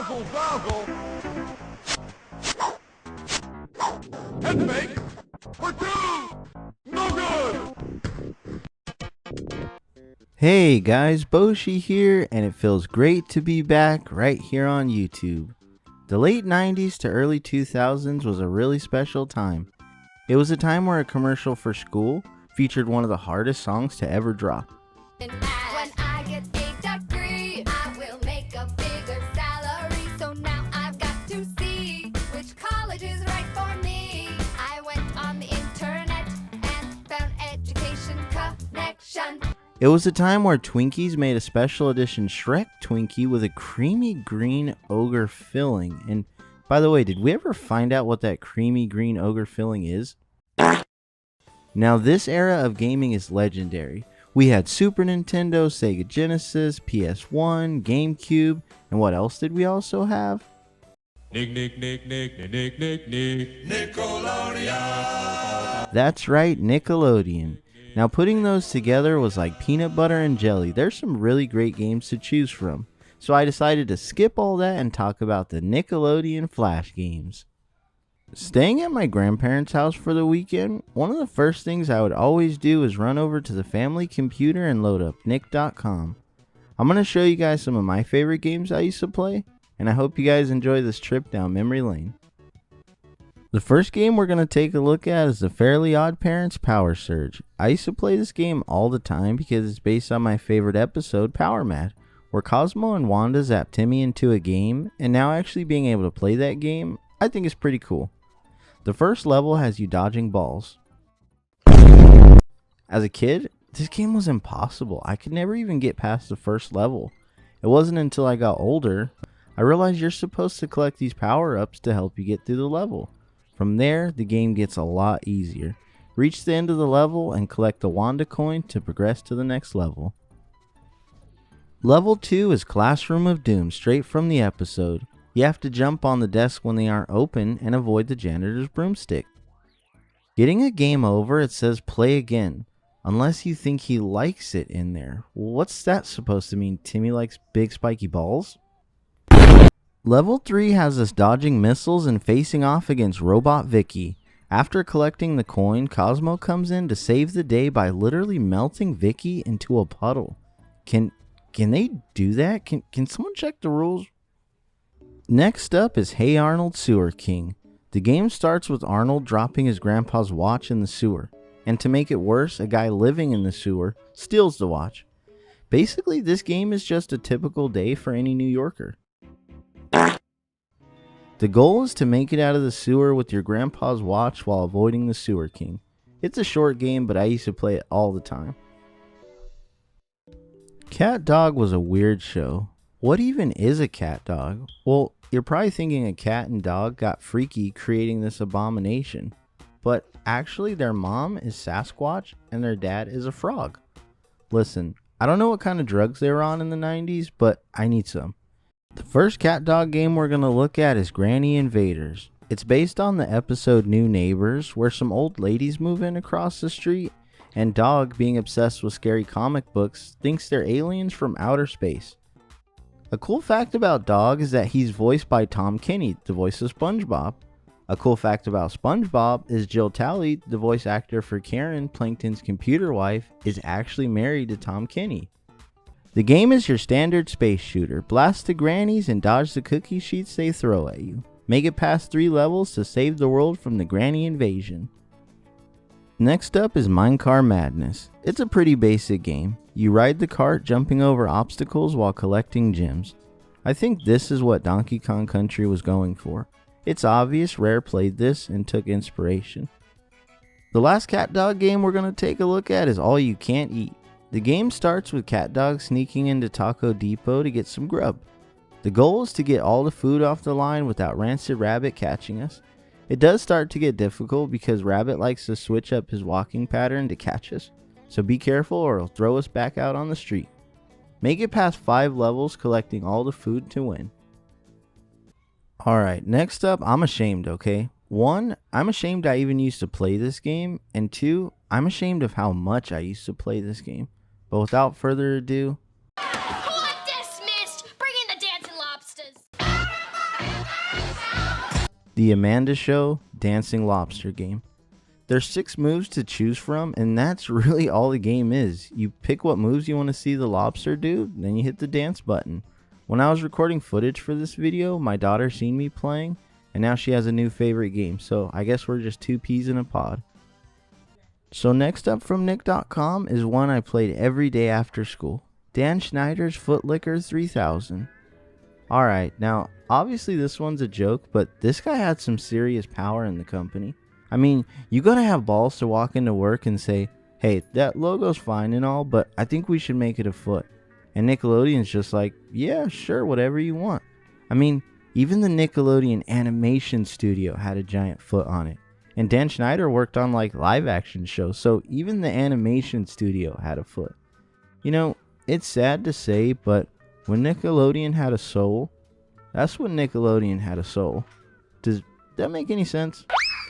Razzle dazzle. Head fake for two. No good. Hey guys, Boshi here, and it feels great to be back right here on YouTube. The late 90s to early 2000s was a really special time. It was a time where a commercial for school featured one of the hardest songs to ever drop. When I get a degree, I will make a bigger salary. So now I've got to see which college is right for me. I went on the internet and found Education Connection. It was a time where Twinkies made a special edition Shrek Twinkie with a creamy green ogre filling. And by the way, did we ever find out what that creamy green ogre filling is? Now this era of gaming is legendary. We had Super Nintendo, Sega Genesis, PS1, GameCube, and what else did we also have? Nickelodeon. That's right, Nickelodeon. Now putting those together was like peanut butter and jelly. There's some really great games to choose from. So I decided to skip all that and talk about the Nickelodeon Flash games. Staying at my grandparents' house for the weekend, one of the first things I would always do is run over to the family computer and load up nick.com. I'm going to show you guys some of my favorite games I used to play, and I hope you guys enjoy this trip down memory lane. The first game we're going to take a look at is the Fairly Odd Parents Power Surge. I used to play this game all the time because it's based on my favorite episode, Power Mad, where Cosmo and Wanda zap Timmy into a game, and now actually being able to play that game, I think is pretty cool. The first level has you dodging balls. As a kid, this game was impossible. I could never even get past the first level. It wasn't until I got older, I realized you're supposed to collect these power-ups to help you get through the level. From there, the game gets a lot easier. Reach the end of the level and collect the Wanda coin to progress to the next level. Level 2 is Classroom of Doom, straight from the episode. You have to jump on the desk when they aren't open and avoid the janitor's broomstick. Getting a game over, it says play again, unless you think he likes it in there. What's that supposed to mean? Timmy likes big spiky balls? Level 3 has us dodging missiles and facing off against Robot Vicky. After collecting the coin, Cosmo comes in to save the day by literally melting Vicky into a puddle. Can they do that? Can someone check the rules? Next up is Hey Arnold Sewer King. The game starts with Arnold dropping his grandpa's watch in the sewer. And to make it worse, a guy living in the sewer steals the watch. Basically, this game is just a typical day for any New Yorker. The goal is to make it out of the sewer with your grandpa's watch while avoiding the Sewer King. It's a short game, but I used to play it all the time. Cat Dog was a weird show. What even is a cat dog? Well, you're probably thinking a cat and dog got freaky creating this abomination. But actually their mom is Sasquatch and their dad is a frog. Listen, I don't know what kind of drugs they were on in the 90s, but I need some. The first cat dog game we're going to look at is Granny Invaders. It's based on the episode New Neighbors, where some old ladies move in across the street, and Dog, being obsessed with scary comic books, thinks they're aliens from outer space. A cool fact about Dog is that he's voiced by Tom Kenny, the voice of SpongeBob. A cool fact about SpongeBob is Jill Talley, the voice actor for Karen, Plankton's computer wife, is actually married to Tom Kenny. The game is your standard space shooter. Blast the grannies and dodge the cookie sheets they throw at you. Make it past 3 levels to save the world from the granny invasion. Next up is Minecart Madness. It's a pretty basic game. You ride the cart jumping over obstacles while collecting gems. I think this is what Donkey Kong Country was going for. It's obvious Rare played this and took inspiration. The last cat dog game we're going to take a look at is All You Can't Eat. The game starts with Cat Dog sneaking into Taco Depot to get some grub. The goal is to get all the food off the line without Rancid Rabbit catching us. It does start to get difficult because Rabbit likes to switch up his walking pattern to catch us, so be careful or he'll throw us back out on the street. Make it past 5 levels collecting all the food to win. Alright, next up, I'm ashamed, okay? 1, I'm ashamed I even used to play this game, and 2, I'm ashamed of how much I used to play this game. But without further ado... Court dismissed! Bring in the dancing lobsters! The Amanda Show Dancing Lobster game. There's 6 moves to choose from, and that's really all the game is. You pick what moves you want to see the lobster do, then you hit the dance button. When I was recording footage for this video, my daughter seen me playing, and now she has a new favorite game, so I guess we're just 2 peas in a pod. So next up from Nick.com is one I played every day after school. Dan Schneider's Footlicker 3000. Alright, now obviously this one's a joke, but this guy had some serious power in the company. I mean, you gotta have balls to walk into work and say, hey, that logo's fine and all, but I think we should make it a foot. And Nickelodeon's just like, yeah, sure, whatever you want. I mean, even the Nickelodeon animation studio had a giant foot on it. And Dan Schneider worked on like live action shows, so even the animation studio had a foot. You know, it's sad to say, but when Nickelodeon had a soul, that's when Nickelodeon had a soul. Does that make any sense?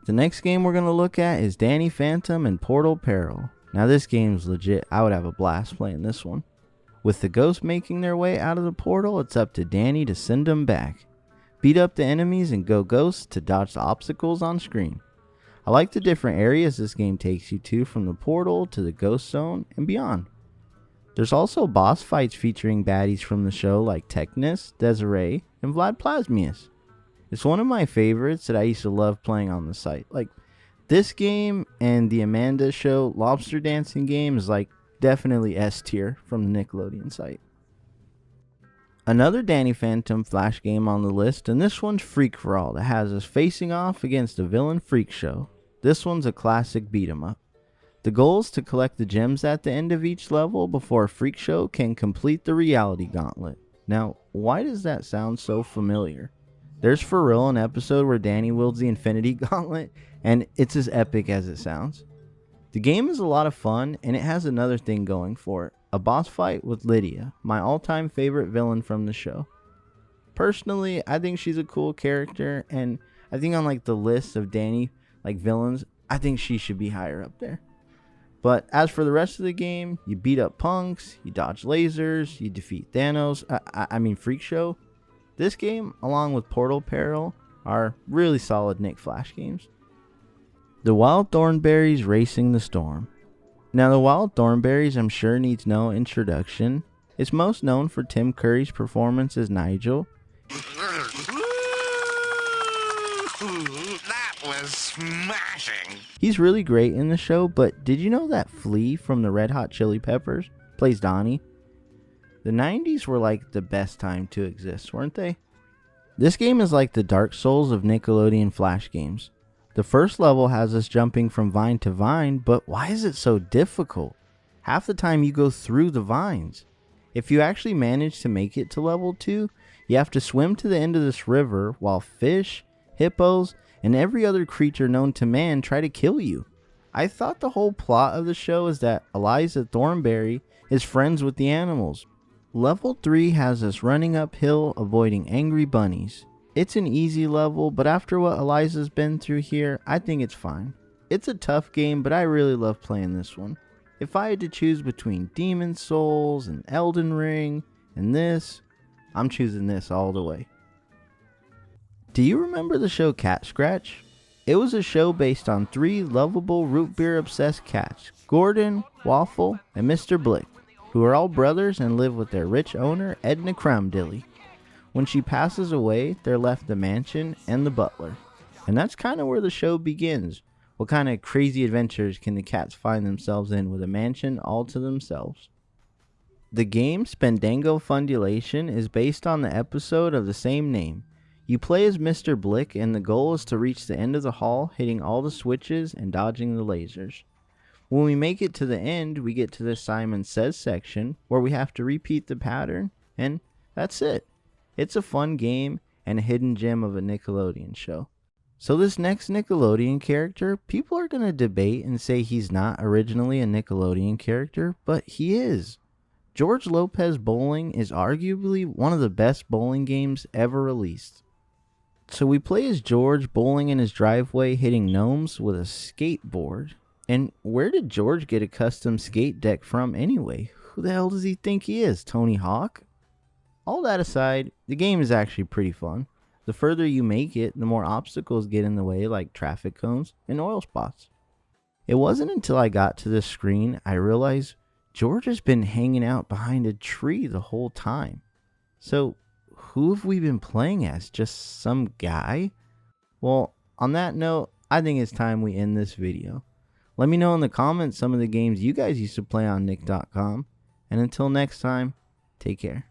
The next game we're going to look at is Danny Phantom and Portal Peril. Now this game's legit. I would have a blast playing this one. With the ghosts making their way out of the portal, it's up to Danny to send them back. Beat up the enemies and go ghosts to dodge the obstacles on screen. I like the different areas this game takes you to, from the portal to the ghost zone and beyond. There's also boss fights featuring baddies from the show like Technus, Desiree, and Vlad Plasmius. It's one of my favorites that I used to love playing on the site. Like, this game and the Amanda Show lobster dancing game is like definitely S tier from the Nickelodeon site. Another Danny Phantom Flash game on the list, and this one's Freak for All, that has us facing off against a villain freak show. This one's a classic beat 'em up. The goal is to collect the gems at the end of each level before Freak Show can complete the reality gauntlet. Now, why does that sound so familiar? There's for real an episode where Danny wields the Infinity Gauntlet, and it's as epic as it sounds. The game is a lot of fun, and it has another thing going for it. A boss fight with Lydia, my all-time favorite villain from the show. Personally, I think she's a cool character, and I think on like the list of Danny like villains, I think she should be higher up there. But as for the rest of the game, you beat up punks, you dodge lasers, you defeat Thanos, I mean Freak Show. This game, along with Portal Peril, are really solid Nick Flash games. The Wild Thornberrys Racing the Storm. Now the Wild Thornberrys I'm sure needs no introduction. It's most known for Tim Curry's performance as Nigel. That was smashing. He's really great in the show, but did you know that Flea from the Red Hot Chili Peppers plays Donnie? The 90s were like the best time to exist, weren't they? This game is like the Dark Souls of Nickelodeon Flash games. The first level has us jumping from vine to vine, but why is it so difficult? Half the time you go through the vines. If you actually manage to make it to level 2, you have to swim to the end of this river while fish, hippos, and every other creature known to man try to kill you. I thought the whole plot of the show is that Eliza Thornberry is friends with the animals. Level 3 has us running uphill avoiding angry bunnies. It's an easy level, but after what Eliza's been through here, I think it's fine. It's a tough game, but I really love playing this one. If I had to choose between Demon Souls and Elden Ring and this, I'm choosing this all the way. Do you remember the show Cat Scratch? It was a show based on 3 lovable root beer obsessed cats, Gordon, Waffle, and Mr. Blick, who are all brothers and live with their rich owner, Edna Crumdilly. When she passes away, they're left the mansion and the butler. And that's kind of where the show begins. What kind of crazy adventures can the cats find themselves in with a mansion all to themselves? The game Spendango Fundulation is based on the episode of the same name. You play as Mr. Blick, and the goal is to reach the end of the hall, hitting all the switches and dodging the lasers. When we make it to the end, we get to the Simon Says section, where we have to repeat the pattern, and that's it. It's a fun game, and a hidden gem of a Nickelodeon show. So this next Nickelodeon character, people are going to debate and say he's not originally a Nickelodeon character, but he is. George Lopez Bowling is arguably one of the best bowling games ever released. So we play as George bowling in his driveway, hitting gnomes with a skateboard. And where did George get a custom skate deck from anyway? Who the hell does he think he is, Tony Hawk? All that aside, the game is actually pretty fun. The further you make it, the more obstacles get in the way, like traffic cones and oil spots. It wasn't until I got to the screen I realized George has been hanging out behind a tree the whole time. So, who have we been playing as? Just some guy? Well, on that note, I think it's time we end this video. Let me know in the comments some of the games you guys used to play on Nick.com. And until next time, take care.